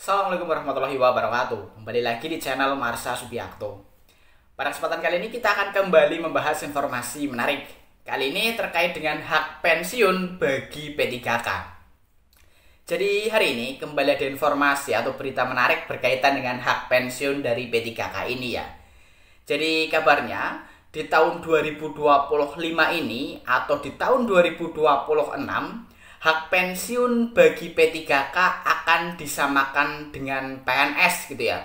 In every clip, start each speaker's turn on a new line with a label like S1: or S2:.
S1: Assalamualaikum warahmatullahi wabarakatuh. Kembali lagi di channel Marsha Subiakto. Pada kesempatan kali ini kita akan kembali membahas informasi menarik. Kali ini terkait dengan hak pensiun bagi P3K. Jadi hari ini kembali ada informasi atau berita menarik berkaitan dengan hak pensiun dari P3K ini ya. Jadi kabarnya di tahun 2025 ini atau di tahun 2026 hak pensiun bagi P3K akan disamakan dengan PNS gitu ya.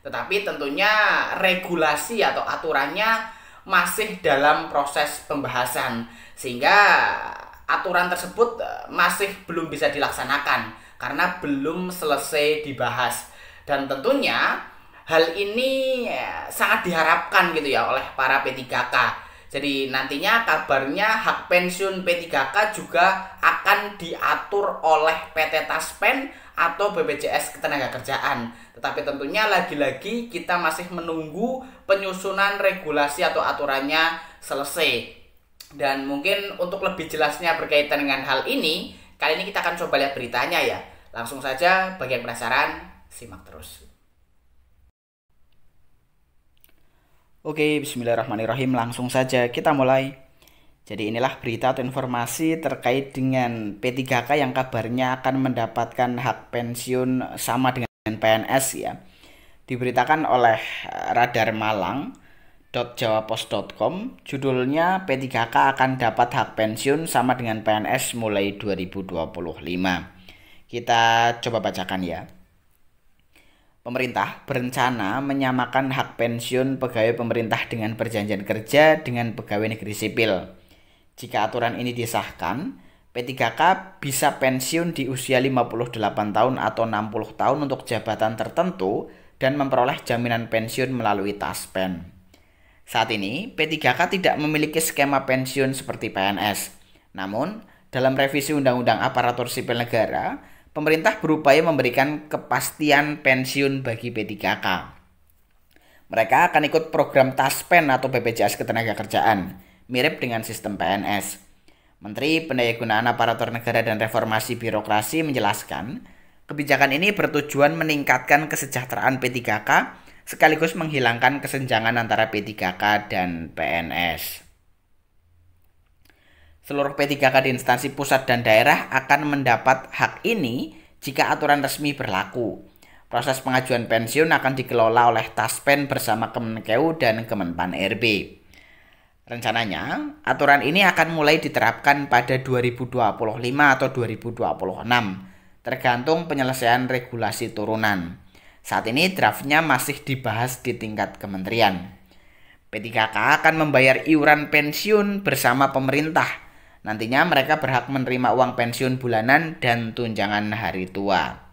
S1: Tetapi tentunya regulasi atau aturannya masih dalam proses pembahasan, sehingga aturan tersebut masih belum bisa dilaksanakan karena belum selesai dibahas. Dan tentunya hal ini sangat diharapkan gitu ya oleh para P3K. Jadi nantinya kabarnya hak pensiun P3K juga akan diatur oleh PT Taspen atau BPJS Ketenagakerjaan. Tetapi tentunya lagi-lagi kita masih menunggu penyusunan regulasi atau aturannya selesai. Dan mungkin untuk lebih jelasnya berkaitan dengan hal ini, kali ini kita akan coba lihat beritanya ya. Langsung saja, bagi yang penasaran, simak terus. Oke, bismillahirrahmanirrahim. Langsung saja kita mulai. Jadi inilah berita atau informasi terkait dengan P3K yang kabarnya akan mendapatkan hak pensiun sama dengan PNS ya. Diberitakan oleh radarmalang.jawapos.com, judulnya P3K akan dapat hak pensiun sama dengan PNS mulai 2025. Kita coba bacakan ya. Pemerintah berencana menyamakan hak pensiun pegawai pemerintah dengan perjanjian kerja dengan pegawai negeri sipil. Jika aturan ini disahkan, P3K bisa pensiun di usia 58 tahun atau 60 tahun untuk jabatan tertentu dan memperoleh jaminan pensiun melalui Taspen. Saat ini, P3K tidak memiliki skema pensiun seperti PNS. Namun, dalam revisi Undang-Undang Aparatur Sipil Negara, pemerintah berupaya memberikan kepastian pensiun bagi P3K. Mereka akan ikut program Taspen atau BPJS Ketenagakerjaan, mirip dengan sistem PNS. Menteri Pendayagunaan Aparatur Negara dan Reformasi Birokrasi menjelaskan, kebijakan ini bertujuan meningkatkan kesejahteraan P3K sekaligus menghilangkan kesenjangan antara P3K dan PNS. Seluruh P3K di instansi pusat dan daerah akan mendapat hak ini jika aturan resmi berlaku. Proses pengajuan pensiun akan dikelola oleh Taspen bersama Kemenkeu dan Kemenpan RB. Rencananya, aturan ini akan mulai diterapkan pada 2025 atau 2026, tergantung penyelesaian regulasi turunan. Saat ini draftnya masih dibahas di tingkat kementerian. P3K akan membayar iuran pensiun bersama pemerintah. Nantinya mereka berhak menerima uang pensiun bulanan dan tunjangan hari tua.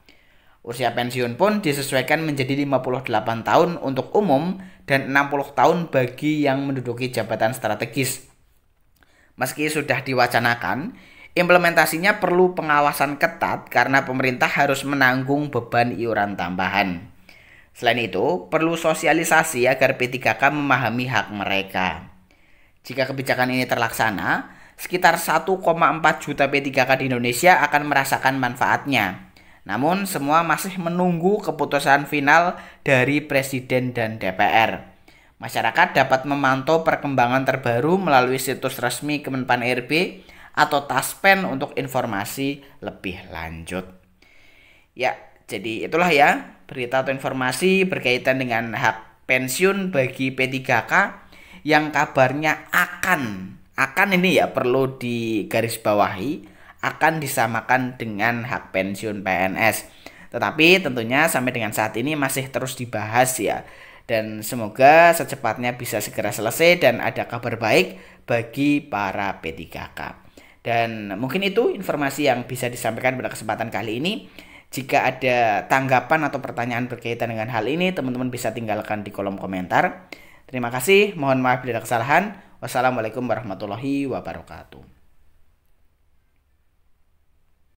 S1: Usia pensiun pun disesuaikan menjadi 58 tahun untuk umum dan 60 tahun bagi yang menduduki jabatan strategis. Meski sudah diwacanakan, implementasinya perlu pengawasan ketat karena pemerintah harus menanggung beban iuran tambahan. Selain itu, perlu sosialisasi agar P3K memahami hak mereka. Jika kebijakan ini terlaksana, sekitar 1,4 juta P3K di Indonesia akan merasakan manfaatnya. Namun semua masih menunggu keputusan final dari Presiden dan DPR. Masyarakat dapat memantau perkembangan terbaru melalui situs resmi Kemenpan RB atau Taspen untuk informasi lebih lanjut. Ya, jadi itulah ya berita atau informasi berkaitan dengan hak pensiun bagi P3K yang kabarnya akan ini ya perlu digarisbawahi akan disamakan dengan hak pensiun PNS. Tetapi tentunya sampai dengan saat ini masih terus dibahas ya. Dan semoga secepatnya bisa segera selesai dan ada kabar baik bagi para P3K. Dan mungkin itu informasi yang bisa disampaikan pada kesempatan kali ini. Jika ada tanggapan atau pertanyaan berkaitan dengan hal ini, teman-teman bisa tinggalkan di kolom komentar. Terima kasih, mohon maaf bila ada kesalahan. Wassalamualaikum warahmatullahi wabarakatuh.